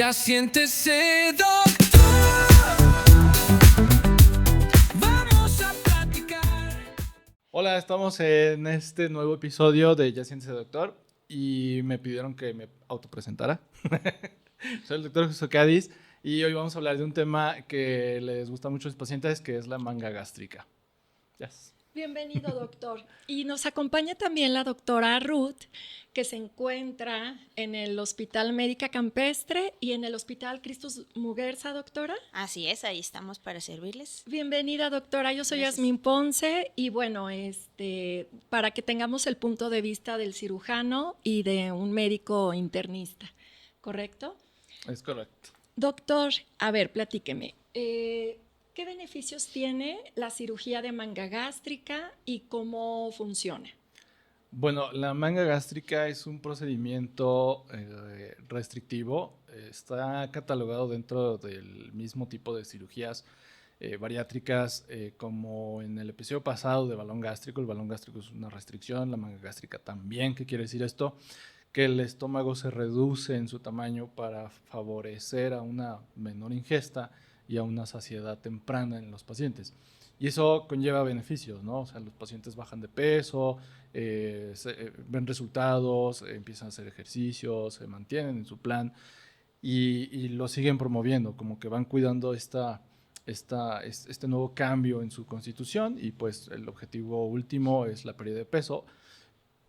Ya siéntese, doctor. Vamos a platicar. Hola, estamos en este nuevo episodio de Ya Siéntese Doctor y me pidieron que me autopresentara. Soy el doctor Jesús Cádiz y hoy vamos a hablar de un tema que les gusta mucho a los pacientes, que es la manga gástrica. Yes. Bienvenido, doctor. Y nos acompaña también la doctora Ruth, que se encuentra en el Hospital Médica Campestre y en el Hospital Cristus Muguerza, doctora. Así es, ahí estamos para servirles. Bienvenida, doctora. Yo soy Gracias. Yasmín Ponce y bueno, para que tengamos el punto de vista del cirujano y de un médico internista, ¿correcto? Es correcto. Doctor, a ver, platíqueme. ¿Qué beneficios tiene la cirugía de manga gástrica y cómo funciona? Bueno, la manga gástrica es un procedimiento restrictivo. Está catalogado dentro del mismo tipo de cirugías bariátricas como en el episodio pasado de balón gástrico. El balón gástrico es una restricción, la manga gástrica también. ¿Qué quiere decir esto? Que el estómago se reduce en su tamaño para favorecer a una menor ingesta y a una saciedad temprana en los pacientes. Y eso conlleva beneficios, ¿no? O sea, los pacientes bajan de peso, ven resultados, empiezan a hacer ejercicios, se mantienen en su plan y lo siguen promoviendo, como que van cuidando este nuevo cambio en su constitución y pues el objetivo último es la pérdida de peso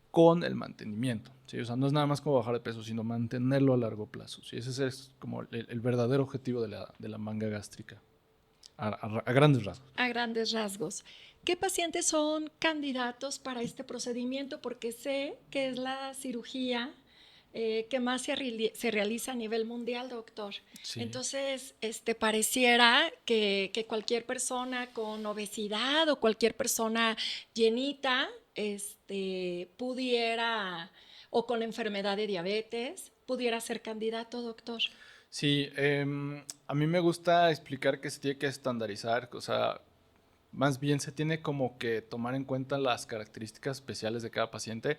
con el mantenimiento, ¿sí? O sea, no es nada más como bajar de peso, sino mantenerlo a largo plazo, ¿sí? Ese es como el verdadero objetivo de la manga gástrica, a grandes rasgos. A grandes rasgos. ¿Qué pacientes son candidatos para este procedimiento? Porque sé que es la cirugía que más se realiza a nivel mundial, doctor. Sí. Entonces, pareciera que cualquier persona con obesidad o cualquier persona llenita pudiera, o con enfermedad de diabetes, pudiera ser candidato, doctor. Sí, a mí me gusta explicar que se tiene que estandarizar, o sea, más bien se tiene como que tomar en cuenta las características especiales de cada paciente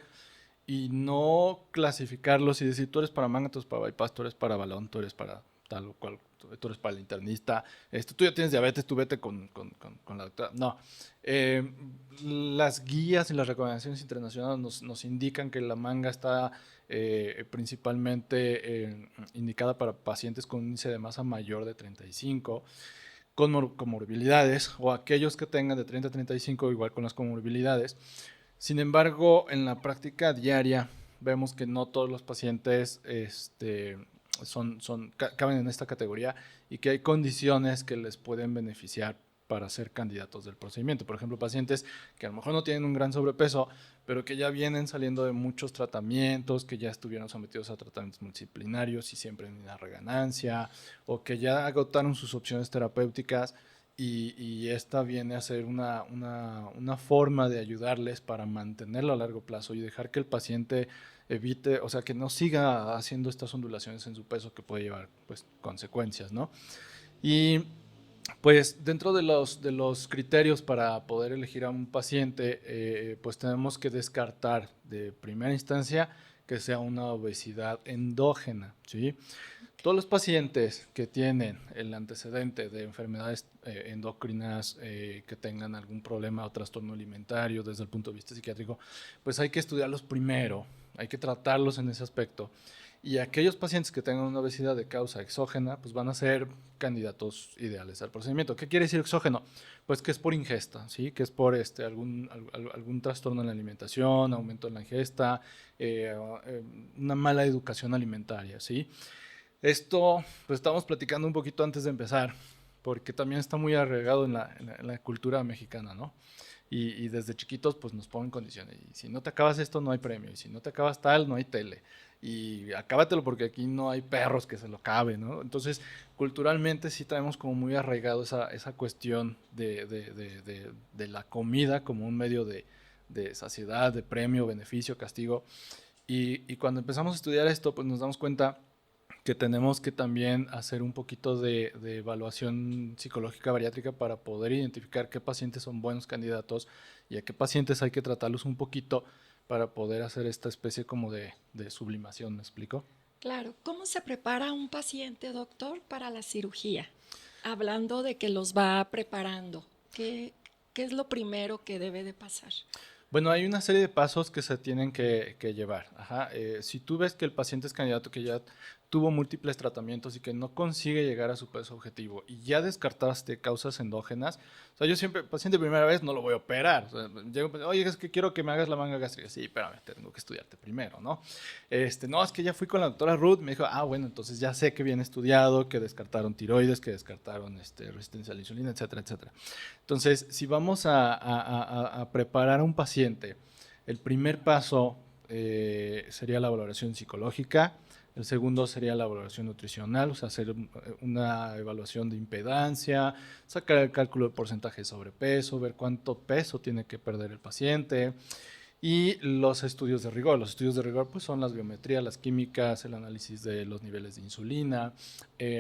y no clasificarlos y decir, tú eres para manga, tú eres para bypass, tú eres para balón, tú eres para tal o cual, tú eres para el internista, tú ya tienes diabetes, tú vete con la doctora. No, las guías y las recomendaciones internacionales nos indican que la manga está principalmente indicada para pacientes con un índice de masa mayor de 35, con comorbilidades o aquellos que tengan de 30 a 35 igual con las comorbilidades. Sin embargo, en la práctica diaria vemos que no todos los pacientes caben en esta categoría y que hay condiciones que les pueden beneficiar para ser candidatos del procedimiento. Por ejemplo, pacientes que a lo mejor no tienen un gran sobrepeso, pero que ya vienen saliendo de muchos tratamientos, que ya estuvieron sometidos a tratamientos multidisciplinarios y siempre en una reganancia, o que ya agotaron sus opciones terapéuticas y esta viene a ser una forma de ayudarles para mantenerlo a largo plazo y dejar que el paciente evite, o sea, que no siga haciendo estas ondulaciones en su peso que puede llevar pues consecuencias, ¿no? Y pues dentro de los criterios para poder elegir a un paciente, pues tenemos que descartar de primera instancia que sea una obesidad endógena, ¿sí? Todos los pacientes que tienen el antecedente de enfermedades endocrinas, que tengan algún problema o trastorno alimentario desde el punto de vista psiquiátrico, pues hay que estudiarlos primero, hay que tratarlos en ese aspecto. Y aquellos pacientes que tengan una obesidad de causa exógena, pues van a ser candidatos ideales al procedimiento. ¿Qué quiere decir exógeno? Pues que es por ingesta, ¿sí? Que es por algún trastorno en la alimentación, aumento en la ingesta, una mala educación alimentaria, ¿sí? Esto, pues estamos platicando un poquito antes de empezar, porque también está muy arraigado en la cultura mexicana, ¿no? Y desde chiquitos, pues nos ponen condiciones. Y si no te acabas esto, no hay premio. Y si no te acabas tal, no hay tele. Y acábatelo porque aquí no hay perros que se lo acaben, ¿no? Entonces, culturalmente sí traemos como muy arraigado esa cuestión de la comida como un medio de saciedad, de premio, beneficio, castigo. Y cuando empezamos a estudiar esto, pues nos damos cuenta que tenemos que también hacer un poquito de evaluación psicológica bariátrica para poder identificar qué pacientes son buenos candidatos y a qué pacientes hay que tratarlos un poquito para poder hacer esta especie como de sublimación, ¿me explico? Claro. ¿Cómo se prepara un paciente, doctor, para la cirugía? Hablando de que los va preparando, ¿qué es lo primero que debe de pasar? Bueno, hay una serie de pasos que se tienen que llevar. Ajá. Si tú ves que el paciente es candidato que ya tuvo múltiples tratamientos y que no consigue llegar a su peso objetivo y ya descartaste causas endógenas, o sea, yo siempre, paciente primera vez no lo voy a operar. O sea, llego, oye, es que quiero que me hagas la manga gástrica. Sí, espérame, tengo que estudiarte primero, ¿no? No, es que ya fui con la doctora Ruth, me dijo, bueno, entonces ya sé que viene estudiado, que descartaron tiroides, que descartaron resistencia a la insulina, etcétera, etcétera. Entonces, si vamos a preparar a un paciente, el primer paso sería la valoración psicológica, el segundo sería la valoración nutricional, o sea, hacer una evaluación de impedancia, sacar el cálculo de porcentaje de sobrepeso, ver cuánto peso tiene que perder el paciente. Y los estudios de rigor. Los estudios de rigor pues, son las biometrías, las químicas, el análisis de los niveles de insulina.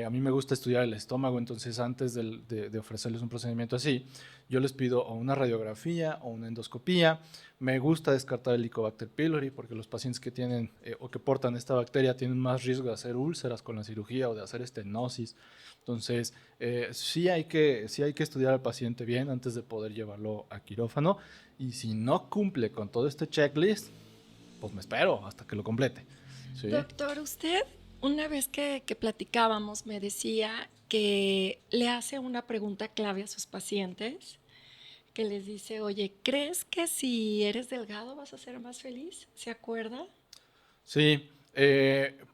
A mí me gusta estudiar el estómago, entonces antes de ofrecerles un procedimiento así, yo les pido o una radiografía o una endoscopía. Me gusta descartar el Helicobacter pylori porque los pacientes que tienen o que portan esta bacteria tienen más riesgo de hacer úlceras con la cirugía o de hacer estenosis. Entonces, sí hay que estudiar al paciente bien antes de poder llevarlo a quirófano. Y si no cumple con todo este checklist, pues me espero hasta que lo complete. ¿Sí? Doctor, usted, una vez que platicábamos, me decía que le hace una pregunta clave a sus pacientes, que les dice, oye, ¿crees que si eres delgado vas a ser más feliz? ¿Se acuerda? Sí,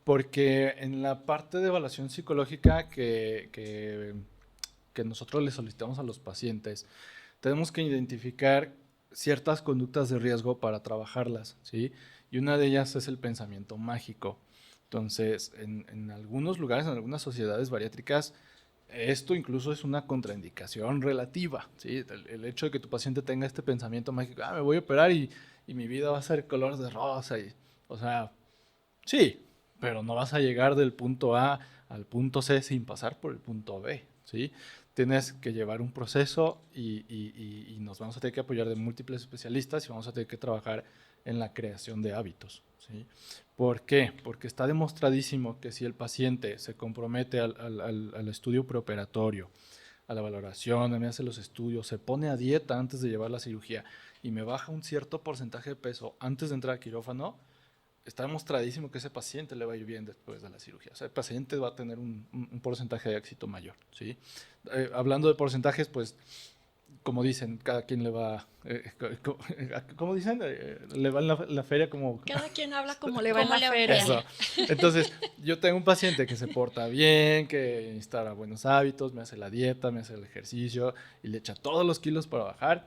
porque en la parte de evaluación psicológica que nosotros le solicitamos a los pacientes, tenemos que identificar ciertas conductas de riesgo para trabajarlas, ¿sí? Y una de ellas es el pensamiento mágico. Entonces, en algunos lugares, en algunas sociedades bariátricas, esto incluso es una contraindicación relativa, ¿sí? El hecho de que tu paciente tenga este pensamiento mágico, me voy a operar y mi vida va a ser color de rosa, o sea, sí, pero no vas a llegar del punto A al punto C sin pasar por el punto B, ¿sí? Tienes que llevar un proceso y nos vamos a tener que apoyar de múltiples especialistas y vamos a tener que trabajar en la creación de hábitos, ¿sí? ¿Por qué? Porque está demostradísimo que si el paciente se compromete al estudio preoperatorio, a la valoración, me hace los estudios, se pone a dieta antes de llevar la cirugía y me baja un cierto porcentaje de peso antes de entrar a quirófano, está demostradísimo que ese paciente le va a ir bien después de la cirugía. O sea, el paciente va a tener un porcentaje de éxito mayor, ¿sí? Hablando de porcentajes, pues, como dicen, cada quien le va, ¿cómo dicen? Le va en la feria como... Cada quien habla como le va en ¿Cómo la le va? feria. Eso. Entonces, yo tengo un paciente que se porta bien, que instala buenos hábitos, me hace la dieta, me hace el ejercicio y le echa todos los kilos para bajar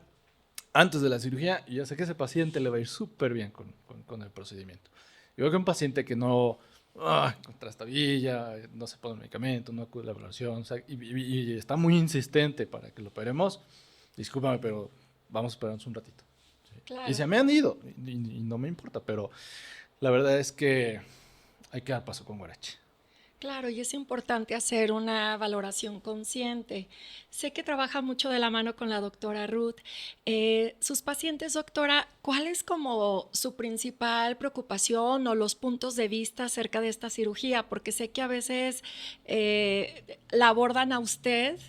antes de la cirugía y ya sé que ese paciente le va a ir súper bien con el procedimiento. Yo veo que un paciente que no trastabilla, no se pone el medicamento, no acude a la evaluación, o sea, y está muy insistente para que lo operemos, discúlpame, pero vamos a esperarnos un ratito. ¿Sí? Claro. Y se me han ido, y no me importa, pero la verdad es que hay que dar paso con guarache. Claro, y es importante hacer una valoración consciente. Sé que trabaja mucho de la mano con la doctora Ruth. Sus pacientes, doctora, ¿cuál es como su principal preocupación o los puntos de vista acerca de esta cirugía? Porque sé que a veces la abordan a usted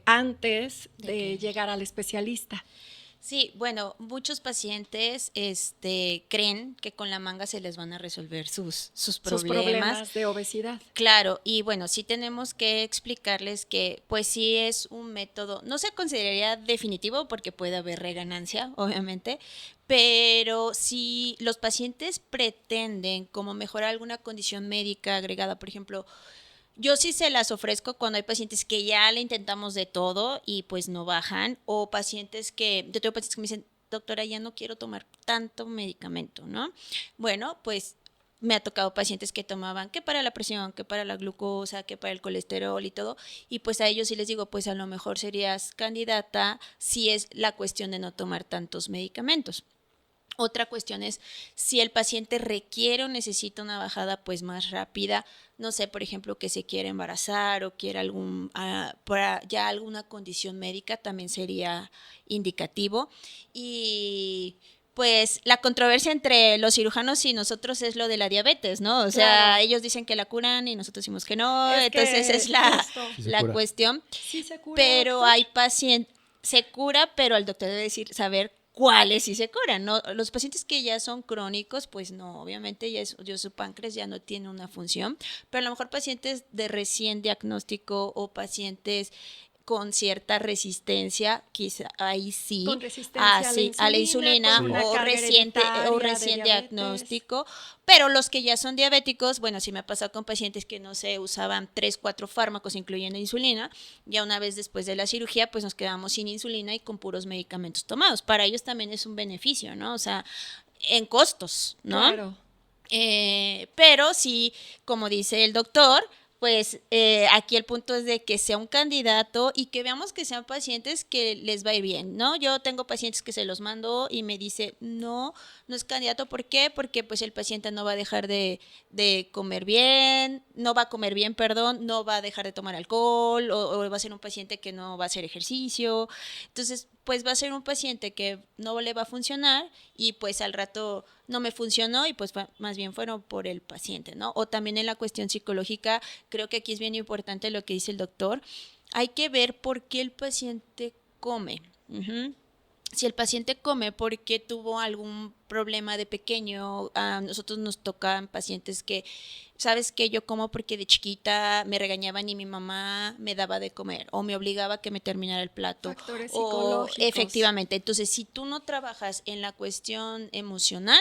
antes de llegar al especialista. Sí, bueno, muchos pacientes creen que con la manga se les van a resolver sus Sus problemas. problemas de obesidad. Claro, y bueno, sí tenemos que explicarles que pues sí es un método, no se consideraría definitivo porque puede haber reganancia, obviamente, pero si los pacientes pretenden como mejorar alguna condición médica agregada, por ejemplo, yo sí se las ofrezco cuando hay pacientes que ya le intentamos de todo y pues no bajan, o pacientes yo tengo pacientes que me dicen, doctora, ya no quiero tomar tanto medicamento, ¿no? Bueno, pues me ha tocado pacientes que tomaban que para la presión, que para la glucosa, que para el colesterol y todo, y pues a ellos sí les digo, pues a lo mejor serías candidata si es la cuestión de no tomar tantos medicamentos. Otra cuestión es si el paciente requiere o necesita una bajada pues más rápida, no sé, por ejemplo, que se quiere embarazar o quiere para ya alguna condición médica, también sería indicativo. Y pues la controversia entre los cirujanos y nosotros es lo de la diabetes, ¿no? O sea, Claro. ellos dicen que la curan y nosotros decimos que no, Es que entonces es la, justo. Sí se la cura. cuestión. Sí se cura, Pero doctor. hay pacientes, se cura, pero el doctor debe decir, saber cuáles sí se curan, ¿no? Los pacientes que ya son crónicos, pues no, obviamente ya su páncreas ya no tiene una función, pero a lo mejor pacientes de recién diagnóstico o pacientes con cierta resistencia, quizá ahí sí, Con resistencia a la insulina con una o carga reciente o hereditaria de recién diabetes. diagnóstico, pero los que ya son diabéticos, bueno, sí me ha pasado con pacientes que no se usaban 3, 4 fármacos, incluyendo insulina, ya una vez después de la cirugía, pues nos quedamos sin insulina y con puros medicamentos tomados. Para ellos también es un beneficio, ¿no? O sea, en costos, ¿no? Claro. Pero sí, como dice el doctor, pues aquí el punto es de que sea un candidato y que veamos que sean pacientes que les va a ir bien, ¿no? Yo tengo pacientes que se los mando y me dice, no, no es candidato. ¿Por qué? Porque pues el paciente no va a dejar de comer bien, no va a comer bien, perdón, no va a dejar de tomar alcohol o va a ser un paciente que no va a hacer ejercicio. Entonces, pues va a ser un paciente que no le va a funcionar y pues al rato no me funcionó y pues más bien fueron por el paciente, ¿no? O también en la cuestión psicológica, creo que aquí es bien importante lo que dice el doctor. Hay que ver por qué el paciente come. Ujú. Si el paciente come porque tuvo algún problema de pequeño, a nosotros nos tocan pacientes que, sabes que yo como porque de chiquita me regañaban y mi mamá me daba de comer o me obligaba a que me terminara el plato. Factores O psicológicos. efectivamente, entonces si tú no trabajas en la cuestión emocional,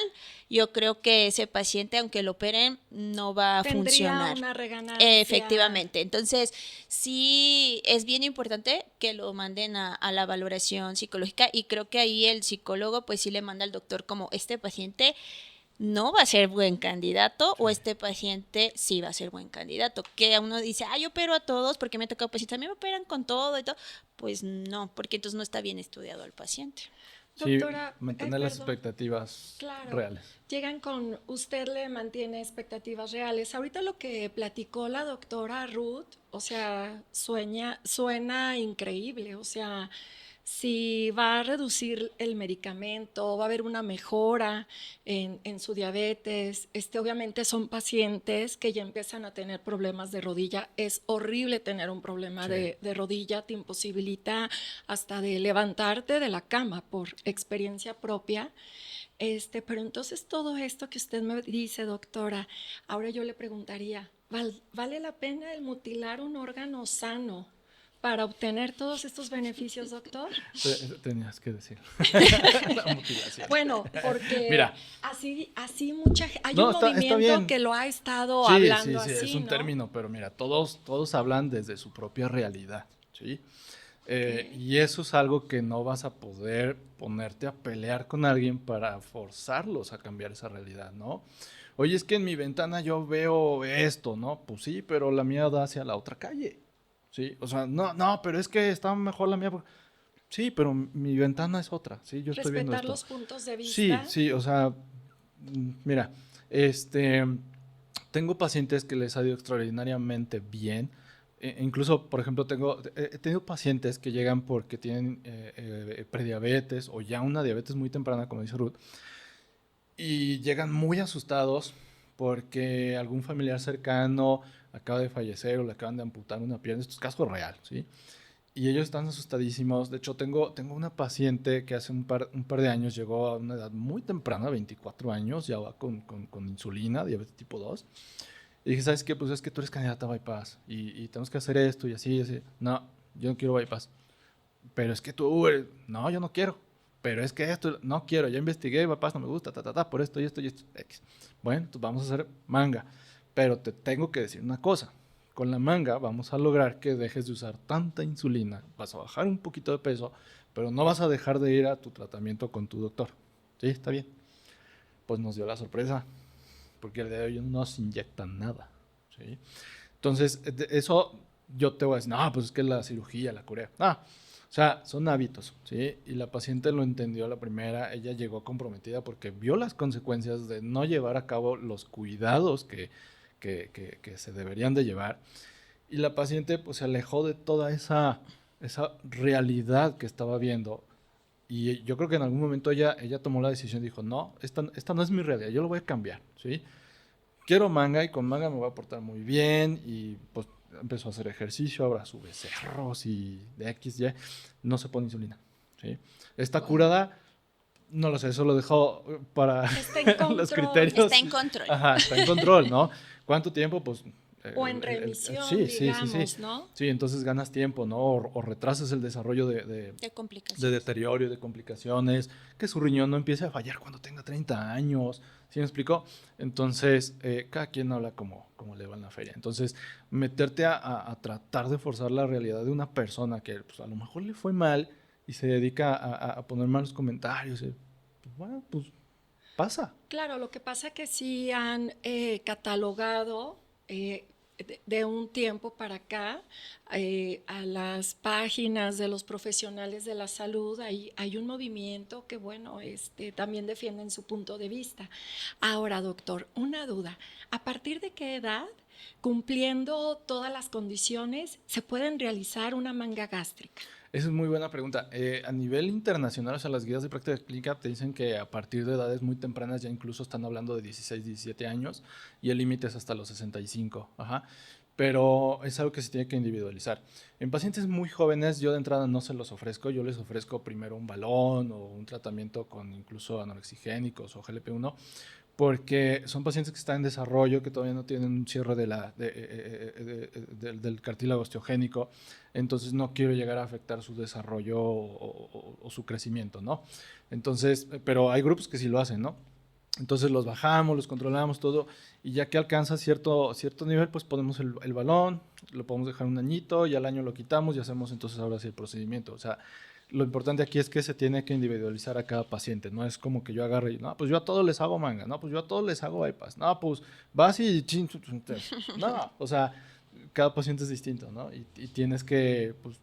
yo creo que ese paciente, aunque lo operen, no va a Tendría funcionar. una reganancia. Efectivamente. Entonces, sí es bien importante que lo manden a la valoración psicológica y creo que ahí el psicólogo pues sí le manda al doctor como este paciente no va a ser buen candidato o este paciente sí va a ser buen candidato. Que uno dice, yo opero a todos porque me ha tocado pacientes, a mí me operan con todo y todo. Pues no, porque entonces no está bien estudiado el paciente. Sí, Doctora, mantener las perdón. expectativas Claro. reales. Llegan con, usted le mantiene expectativas reales. Ahorita lo que platicó la doctora Ruth, o sea, suena increíble. O sea, si va a reducir el medicamento, va a haber una mejora en su diabetes. Obviamente son pacientes que ya empiezan a tener problemas de rodilla. Es horrible tener un problema Sí. de rodilla, te imposibilita hasta de levantarte de la cama por experiencia propia. Pero entonces todo esto que usted me dice, doctora, ahora yo le preguntaría, ¿vale la pena el mutilar un órgano sano para obtener todos estos beneficios, doctor? Tenías que decir. La mutilación. Bueno, porque Mira. así hay No, un está movimiento bien. que lo ha estado Sí, hablando sí, así, es un ¿no? término, pero mira, todos hablan desde su propia realidad, ¿sí? Y eso es algo que no vas a poder ponerte a pelear con alguien para forzarlos a cambiar esa realidad, ¿no? Oye, es que en mi ventana yo veo esto, ¿no? Pues sí, pero la mía da hacia la otra calle, ¿sí? O sea, no, pero es que está mejor la mía. Sí, pero mi ventana es otra, ¿sí? Yo estoy viendo Respetar esto. los puntos de Sí, vista. sí, o sea, mira, tengo pacientes que les ha ido extraordinariamente bien. Incluso, por ejemplo, he tenido pacientes que llegan porque tienen prediabetes o ya una diabetes muy temprana, como dice Ruth, y llegan muy asustados porque algún familiar cercano acaba de fallecer o le acaban de amputar una pierna. Esto es caso real, ¿sí? Y ellos están asustadísimos. De hecho, tengo una paciente que hace un par de años llegó a una edad muy temprana, 24 años, ya va con insulina, diabetes tipo 2. Y dije, ¿sabes qué? Pues es que tú eres candidata a bypass y tenemos que hacer esto y así y así. No, yo no quiero bypass. Pero es que tú eres... No, yo no quiero. Pero es que esto... No quiero, ya investigué, bypass no me gusta, por esto y esto y esto. X. Bueno, entonces vamos a hacer manga. Pero te tengo que decir una cosa. Con la manga vamos a lograr que dejes de usar tanta insulina, vas a bajar un poquito de peso, pero no vas a dejar de ir a tu tratamiento con tu doctor. ¿Sí? ¿Está bien? Pues nos dio la sorpresa, porque el día de hoy no nos inyectan nada. ¿Sí? Entonces, eso yo te voy a decir, no, pues es que la cirugía, la Corea. O sea, son hábitos, ¿sí? Y la paciente lo entendió a la primera, ella llegó comprometida porque vio las consecuencias de no llevar a cabo los cuidados que se deberían de llevar, y la paciente pues se alejó de toda esa realidad que estaba viendo Y yo creo que en algún momento ella tomó la decisión, dijo, no, esta no es mi realidad, yo lo voy a cambiar, ¿sí? Quiero manga y con manga me voy a portar muy bien y pues empezó a hacer ejercicio, ahora sube cerros y de X, Y, no se pone insulina, ¿sí? Está curada, no lo sé, eso lo dejó para Está en los control. criterios. Está en control. Ajá, está en control, ¿no? ¿Cuánto tiempo? Pues... O en remisión, sí, digamos, ¿no? Sí, entonces ganas tiempo, ¿no? O retrasas el desarrollo De de complicaciones. deterioro y de complicaciones, que su riñón no empiece a fallar cuando tenga 30 años, ¿sí me explicó? Entonces, cada quien habla como le va en la feria. Entonces, meterte a tratar de forzar la realidad de una persona que pues, a lo mejor le fue mal y se dedica a poner malos comentarios, pues, bueno, pues pasa. Claro, lo que pasa que sí han catalogado de un tiempo para acá a las páginas de los profesionales de la salud, hay un movimiento que, bueno, también defienden su punto de vista. Ahora, doctor, una duda. ¿A partir de qué edad, cumpliendo todas las condiciones, se pueden realizar una manga gástrica? Esa es muy buena pregunta. A nivel internacional, o sea, las guías de práctica clínica te dicen que a partir de edades muy tempranas ya incluso están hablando de 16, 17 años y el límite es hasta los 65. Ajá. Pero es algo que se tiene que individualizar. En pacientes muy jóvenes, yo de entrada no se los ofrezco. Yo les ofrezco primero un balón o un tratamiento con incluso anorexigénicos o GLP-1, porque son pacientes que están en desarrollo, que todavía no tienen un cierre del cartílago osteogénico, entonces no quiero llegar a afectar su desarrollo o su crecimiento, ¿no? Entonces, pero hay grupos que sí lo hacen, ¿no? Entonces los bajamos, los controlamos todo, y ya que alcanza cierto nivel, pues ponemos el balón, lo podemos dejar un añito, y al año lo quitamos y hacemos entonces ahora sí el procedimiento. O sea, lo importante aquí es que se tiene que individualizar a cada paciente, no es como que yo agarre y, no, pues yo a todos les hago manga, no, pues yo a todos les hago bypass, no, pues vas y chin, no, o sea, cada paciente es distinto, ¿no? Y tienes que, pues,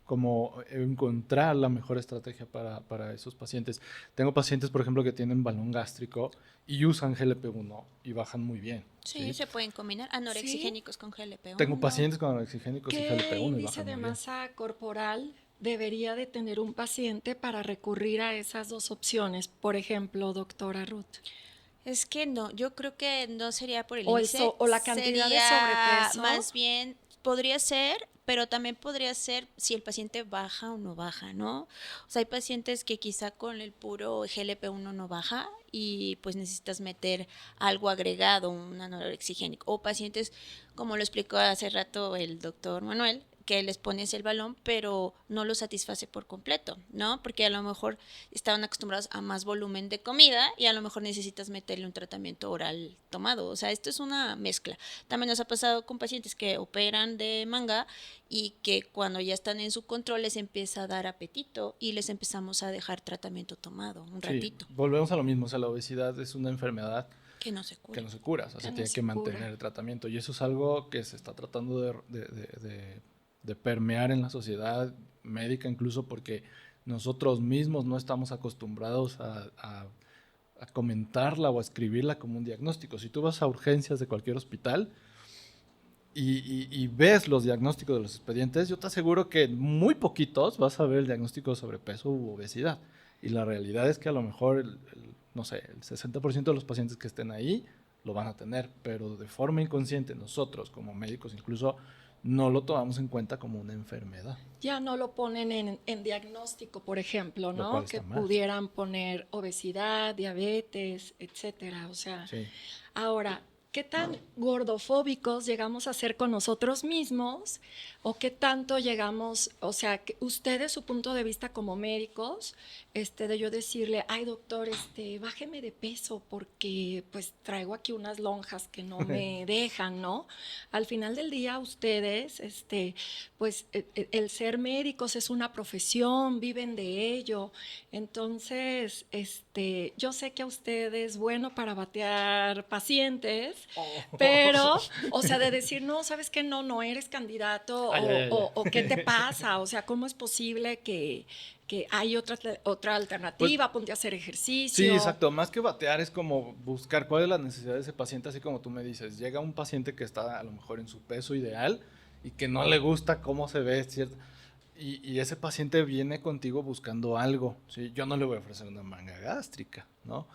como encontrar la mejor estrategia para esos pacientes. Tengo pacientes, por ejemplo, que tienen balón gástrico y usan GLP-1 y bajan muy bien. Sí, se pueden combinar anorexigénicos con GLP-1. Tengo pacientes con anorexigénicos y ¿Qué GLP-1 y índice bajan de muy bien. masa corporal debería de tener un paciente para recurrir a esas dos opciones? Por ejemplo, doctora Ruth. Es que no, yo creo que no sería por el O índice. o la cantidad de sería sobrepeso. Más bien, podría ser, pero también podría ser si el paciente baja o no baja, ¿no? O sea, hay pacientes que quizá con el puro GLP-1 no baja y pues necesitas meter algo agregado, un anorexigénico. O pacientes, como lo explicó hace rato el doctor Manuel, que les pones el balón, pero no lo satisface por completo, ¿no? Porque a lo mejor estaban acostumbrados a más volumen de comida y a lo mejor necesitas meterle un tratamiento oral tomado. O sea, esto es una mezcla. También nos ha pasado con pacientes que operan de manga y que cuando ya están en su control les empieza a dar apetito y les empezamos a dejar tratamiento tomado un ratito. Sí, volvemos a lo mismo, o sea, la obesidad es una enfermedad Que no se cura. que no se cura, o sea, Que se no tiene se que mantener cura. el tratamiento y eso es algo que se está tratando de permear en la sociedad médica, incluso porque nosotros mismos no estamos acostumbrados a comentarla o a escribirla como un diagnóstico. Si tú vas a urgencias de cualquier hospital y ves los diagnósticos de los expedientes, yo te aseguro que en muy poquitos vas a ver el diagnóstico de sobrepeso u obesidad. Y la realidad es que a lo mejor, no sé, el 60% de los pacientes que estén ahí lo van a tener, pero de forma inconsciente nosotros como médicos incluso no lo tomamos en cuenta como una enfermedad. Ya no lo ponen en diagnóstico, por ejemplo, Lo ¿no? cual Que está mal. pudieran poner obesidad, diabetes, etcétera. O sea, Sí. ahora, ¿qué tan gordofóbicos llegamos a ser con nosotros mismos? ¿O qué tanto llegamos, o sea, que ustedes, su punto de vista como médicos, de yo decirle, ay doctor, bájeme de peso porque pues traigo aquí unas lonjas que no me dejan, ¿no? Al final del día ustedes, pues el ser médicos es una profesión, viven de ello. Entonces, yo sé que a ustedes es bueno para batear pacientes, pero, o sea, de decir, no, ¿sabes qué? No eres candidato, o ¿qué te pasa? O sea, ¿cómo es posible que hay otra alternativa? Ponte a hacer ejercicio. Sí, exacto. Más que batear es como buscar cuál es la necesidad de ese paciente, así como tú me dices. Llega un paciente que está a lo mejor en su peso ideal y que no le gusta cómo se ve, ¿cierto? y ese paciente viene contigo buscando algo, ¿sí? Yo no le voy a ofrecer una manga gástrica, ¿no?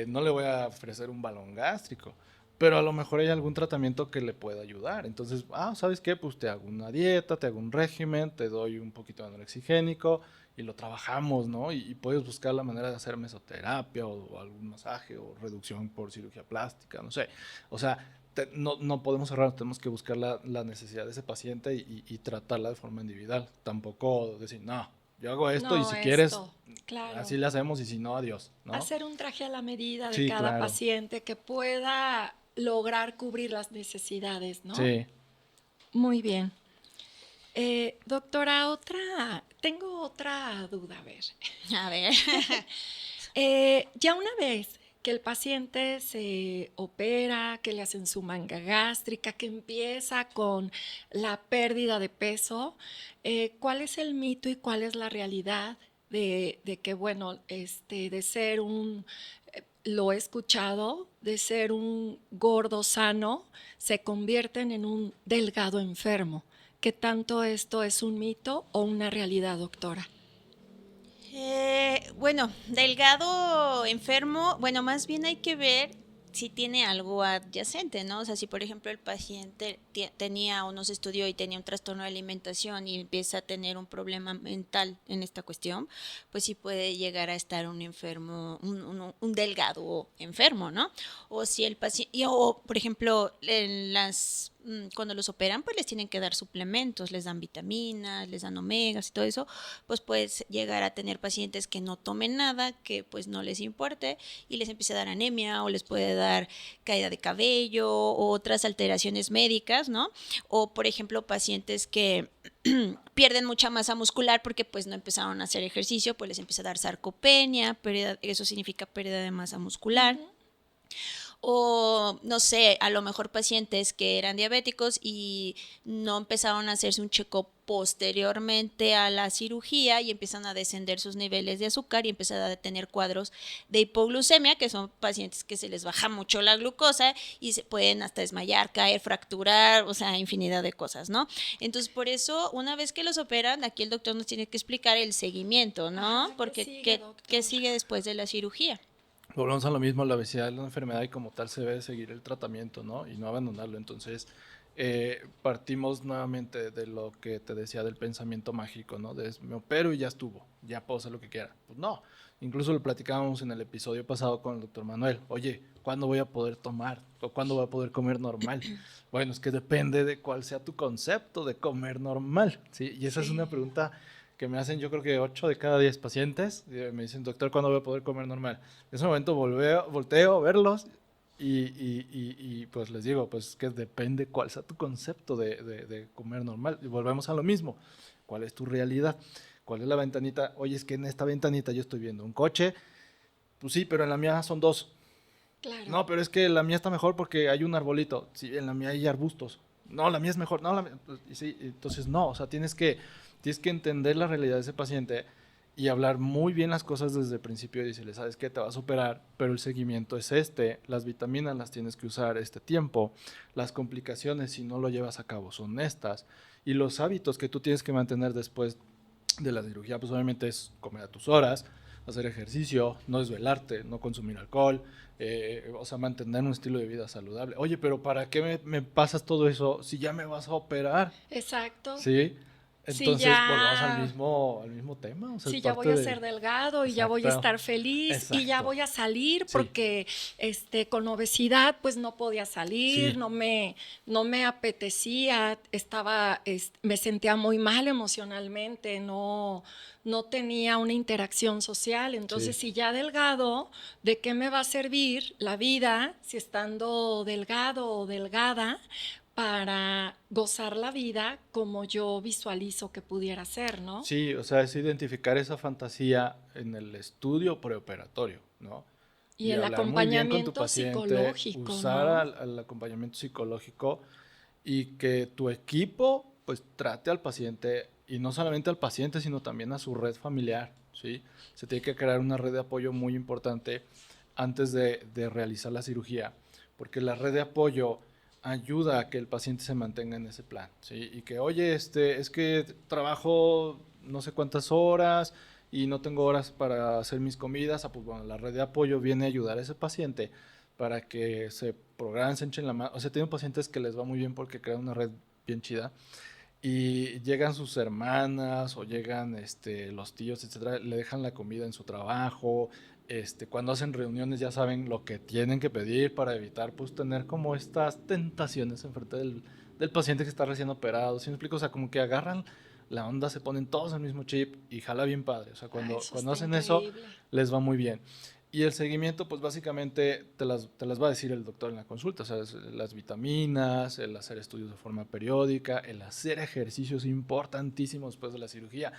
No le voy a ofrecer un balón gástrico, pero a lo mejor hay algún tratamiento que le pueda ayudar. Entonces, ¿sabes qué? Pues te hago una dieta, te hago un régimen, te doy un poquito de anorexigénico y lo trabajamos, ¿no? Y puedes buscar la manera de hacer mesoterapia o algún masaje o reducción por cirugía plástica, no sé. O sea, no podemos cerrar, tenemos que buscar la necesidad de ese paciente y tratarla de forma individual. Tampoco decir, no, yo hago esto y No, si quieres, claro. así le hacemos y si no, adiós, ¿no? Hacer un traje a la medida de Sí, cada claro. paciente que pueda lograr cubrir las necesidades, ¿no? Sí. Muy bien. Doctora, tengo otra duda, a ver. A ver. Ya una vez que el paciente se opera, que le hacen su manga gástrica, que empieza con la pérdida de peso, ¿cuál es el mito y cuál es la realidad de que, bueno, de ser lo he escuchado, de ser un gordo sano, se convierten en un delgado enfermo? ¿Qué tanto esto es un mito o una realidad, doctora? Bueno, delgado, enfermo, bueno, más bien hay que ver si tiene algo adyacente, ¿no? O sea, si por ejemplo el paciente tenía o no se estudió y tenía un trastorno de alimentación y empieza a tener un problema mental en esta cuestión, pues sí puede llegar a estar un enfermo, un delgado enfermo, ¿no? O si el paciente, o por ejemplo, cuando los operan, pues les tienen que dar suplementos, les dan vitaminas, les dan omegas y todo eso, pues puedes llegar a tener pacientes que no tomen nada, que pues no les importe y les empieza a dar anemia o les puede dar caída de cabello o otras alteraciones médicas, ¿no? O por ejemplo pacientes que pierden mucha masa muscular porque pues no empezaron a hacer ejercicio, pues les empieza a dar sarcopenia, eso significa pérdida de masa muscular. Uh-huh. O, no sé, a lo mejor pacientes que eran diabéticos y no empezaron a hacerse un check-up posteriormente a la cirugía y empiezan a descender sus niveles de azúcar y empiezan a tener cuadros de hipoglucemia, que son pacientes que se les baja mucho la glucosa y se pueden hasta desmayar, caer, fracturar, o sea, infinidad de cosas, ¿no? Entonces, por eso, una vez que los operan, aquí el doctor nos tiene que explicar el seguimiento, ¿no? Porque ¿qué sigue después de la cirugía? Volvemos a lo mismo, la obesidad es una enfermedad y como tal se debe seguir el tratamiento, ¿no? Y no abandonarlo. Entonces, partimos nuevamente de lo que te decía del pensamiento mágico, ¿no? Me opero y ya estuvo, ya puedo hacer lo que quiera. Pues no, incluso lo platicábamos en el episodio pasado con el doctor Manuel. Oye, ¿cuándo voy a poder tomar? ¿O cuándo voy a poder comer normal? Bueno, es que depende de cuál sea tu concepto de comer normal, ¿sí? Y esa es una pregunta que me hacen yo creo que 8 de cada 10 pacientes, me dicen, doctor, ¿cuándo voy a poder comer normal? En ese momento volteo a verlos y pues les digo, pues que depende cuál sea tu concepto de comer normal. Y volvemos a lo mismo, ¿cuál es tu realidad? ¿Cuál es la ventanita? Oye, es que en esta ventanita yo estoy viendo un coche, pues sí, pero en la mía son 2. Claro. No, pero es que la mía está mejor porque hay un arbolito. Sí, en la mía hay arbustos. No, la mía es mejor. No, sí, entonces no, o sea, tienes que entender la realidad de ese paciente y hablar muy bien las cosas desde el principio y decirle, ¿sabes qué? Te vas a operar, pero el seguimiento es las vitaminas las tienes que usar este tiempo, las complicaciones si no lo llevas a cabo son estas, y los hábitos que tú tienes que mantener después de la cirugía, pues obviamente es comer a tus horas, hacer ejercicio, no desvelarte, no consumir alcohol, o sea, mantener un estilo de vida saludable. Oye, pero ¿para qué me pasas todo eso si ya me vas a operar? Exacto. Sí. Entonces, ya, volvamos al mismo tema. O sea, ya voy a ser delgado y ya voy a estar feliz. Exacto. Y ya voy a salir porque con obesidad pues no podía salir, no me apetecía, me sentía muy mal emocionalmente, no tenía una interacción social. Entonces, si ya delgado, ¿de qué me va a servir la vida si estando delgado o delgada para gozar la vida como yo visualizo que pudiera ser, ¿no? Sí, o sea, es identificar esa fantasía en el estudio preoperatorio, ¿no? Y el acompañamiento paciente, psicológico, usar ¿no? al acompañamiento psicológico y que tu equipo pues trate al paciente y no solamente al paciente, sino también a su red familiar, ¿sí? Se tiene que crear una red de apoyo muy importante antes de realizar la cirugía, porque la red de apoyo ayuda a que el paciente se mantenga en ese plan, ¿sí? Y que, oye, es que trabajo no sé cuántas horas y no tengo horas para hacer mis comidas. Pues bueno, la red de apoyo viene a ayudar a ese paciente para que se programen, se echen la mano. O sea, tengo pacientes que les va muy bien porque crean una red bien chida y llegan sus hermanas o llegan los tíos, etcétera, le dejan la comida en su trabajo. Cuando hacen reuniones ya saben lo que tienen que pedir para evitar pues tener como estas tentaciones enfrente del paciente que está recién operado. ¿Sí me explico? O sea, como que agarran la onda, se ponen todos el mismo chip y jala bien padre. O sea, Eso cuando está hacen eso, increíble. les va muy bien. Y el seguimiento, pues básicamente te las va a decir el doctor en la consulta. O sea, las vitaminas, el hacer estudios de forma periódica, el hacer ejercicios importantísimos después de la cirugía.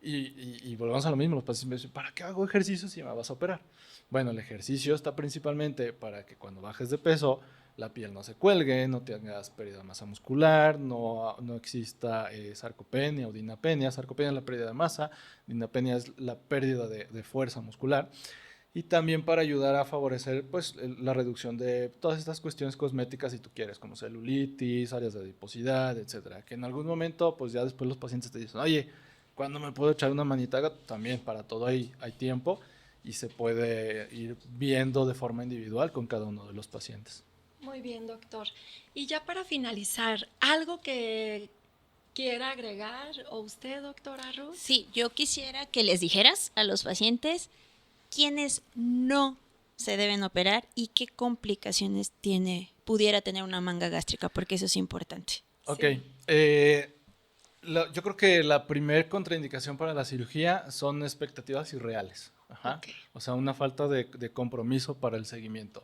Y volvemos a lo mismo, los pacientes me dicen, ¿para qué hago ejercicio si me vas a operar? Bueno, el ejercicio está principalmente para que cuando bajes de peso, la piel no se cuelgue, no tengas pérdida de masa muscular, no exista sarcopenia o dinapenia. Sarcopenia es la pérdida de masa, dinapenia es la pérdida de fuerza muscular. Y también para ayudar a favorecer pues, la reducción de todas estas cuestiones cosméticas, si tú quieres, como celulitis, áreas de adiposidad, etcétera. Que en algún momento, pues ya después los pacientes te dicen, oye, ¿cuándo me puedo echar una manita? También para todo hay tiempo y se puede ir viendo de forma individual con cada uno de los pacientes. Muy bien, doctor. Y ya para finalizar, ¿algo que quiera agregar o usted, doctora Ruth? Sí, yo quisiera que les dijeras a los pacientes quiénes no se deben operar y qué complicaciones pudiera tener una manga gástrica, porque eso es importante. Ok. Sí. Yo creo que la primer contraindicación para la cirugía son expectativas irreales. Ajá. Ok. O sea, una falta de compromiso para el seguimiento.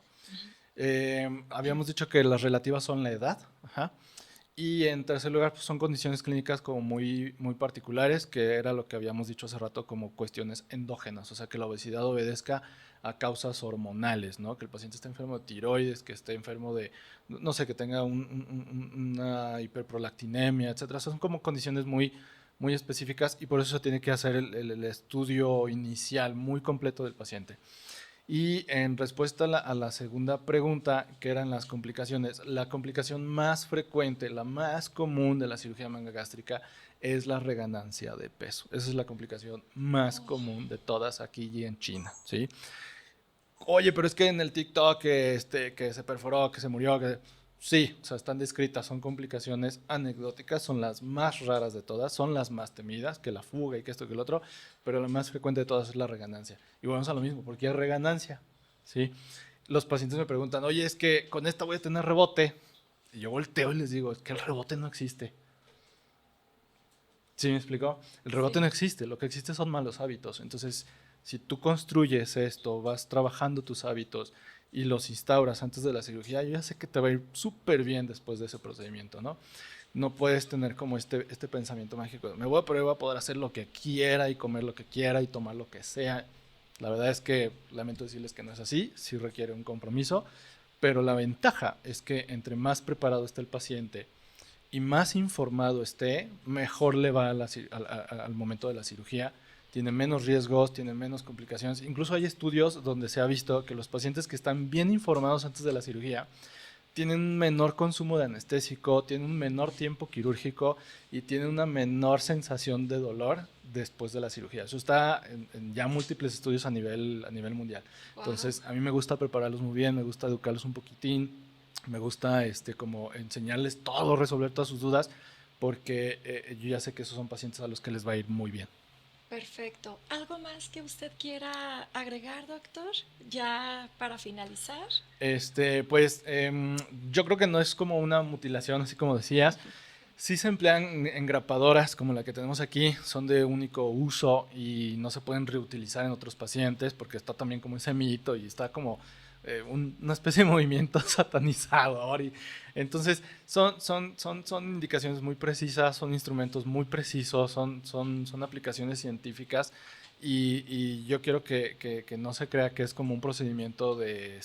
Habíamos dicho que las relativas son la edad. Ajá. Y en tercer lugar, pues son condiciones clínicas como muy, muy particulares, que era lo que habíamos dicho hace rato como cuestiones endógenas, o sea, que la obesidad obedezca a causas hormonales, ¿no? Que el paciente esté enfermo de tiroides, que esté enfermo de, no sé, que tenga una hiperprolactinemia, etcétera. Son como condiciones muy, muy específicas y por eso se tiene que hacer el estudio inicial muy completo del paciente. Y en respuesta a la segunda pregunta, que eran las complicaciones, la complicación más frecuente, la más común de la cirugía manga gástrica es la reganancia de peso. Esa es la complicación más común de todas aquí y en China, ¿sí? Oye, pero es que en el TikTok que se perforó, que se murió, que... Sí, o sea, están descritas, son complicaciones anecdóticas, son las más raras de todas, son las más temidas, que la fuga y que esto que el otro, pero la más frecuente de todas es la reganancia. Y volvemos a lo mismo, ¿por qué es reganancia? ¿Sí? Los pacientes me preguntan, oye, es que con esta voy a tener rebote. Y yo volteo y les digo, es que el rebote no existe. ¿Sí me explicó? El rebote Sí. no existe, lo que existe son malos hábitos. Entonces, si tú construyes esto, vas trabajando tus hábitos y los instauras antes de la cirugía, yo ya sé que te va a ir súper bien después de ese procedimiento, ¿no? No puedes tener como este pensamiento mágico de, me voy a poder, voy a poder hacer lo que quiera y comer lo que quiera y tomar lo que sea. La verdad es que lamento decirles que no es así, sí requiere un compromiso, pero la ventaja es que entre más preparado esté el paciente y más informado esté, mejor le va al momento de la cirugía. Tiene menos riesgos, tiene menos complicaciones. Incluso hay estudios donde se ha visto que los pacientes que están bien informados antes de la cirugía tienen un menor consumo de anestésico, tienen un menor tiempo quirúrgico y tienen una menor sensación de dolor después de la cirugía. Eso está en ya múltiples estudios a nivel mundial. Wow. Entonces, a mí me gusta prepararlos muy bien, me gusta educarlos un poquitín, me gusta como enseñarles todo, resolver todas sus dudas, porque yo ya sé que esos son pacientes a los que les va a ir muy bien. Perfecto. ¿Algo más que usted quiera agregar, doctor? Ya para finalizar. Yo creo que no es como una mutilación, así como decías. Sí se emplean engrapadoras como la que tenemos aquí, son de único uso y no se pueden reutilizar en otros pacientes porque está también como ese mito y está como una especie de movimiento satanizador. Y, entonces son indicaciones muy precisas, son instrumentos muy precisos, son aplicaciones científicas y yo quiero que no se crea que es como un procedimiento de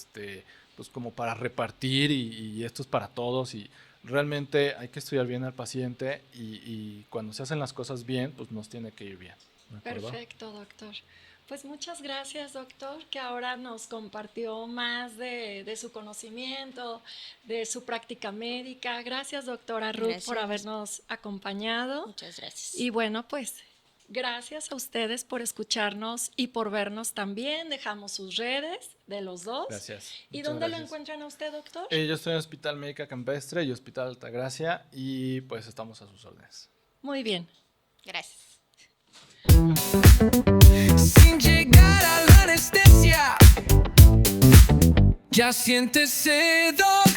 pues como para repartir y esto es para todos y realmente hay que estudiar bien al paciente y cuando se hacen las cosas bien, pues nos tiene que ir bien. ¿De acuerdo? Perfecto, doctor. Pues muchas gracias, doctor, que ahora nos compartió más de su conocimiento, de su práctica médica. Gracias, doctora Ruth, Gracias. por habernos acompañado. Muchas gracias. Y bueno, pues gracias a ustedes por escucharnos y por vernos también. Dejamos sus redes de los dos. Gracias. ¿Y Muchas dónde lo gracias. encuentran a usted, doctor? Yo estoy en Hospital Médica Campestre y Hospital Altagracia y pues estamos a sus órdenes. Muy bien. Gracias. Sin llegar a la anestesia, ya siéntese, doctor.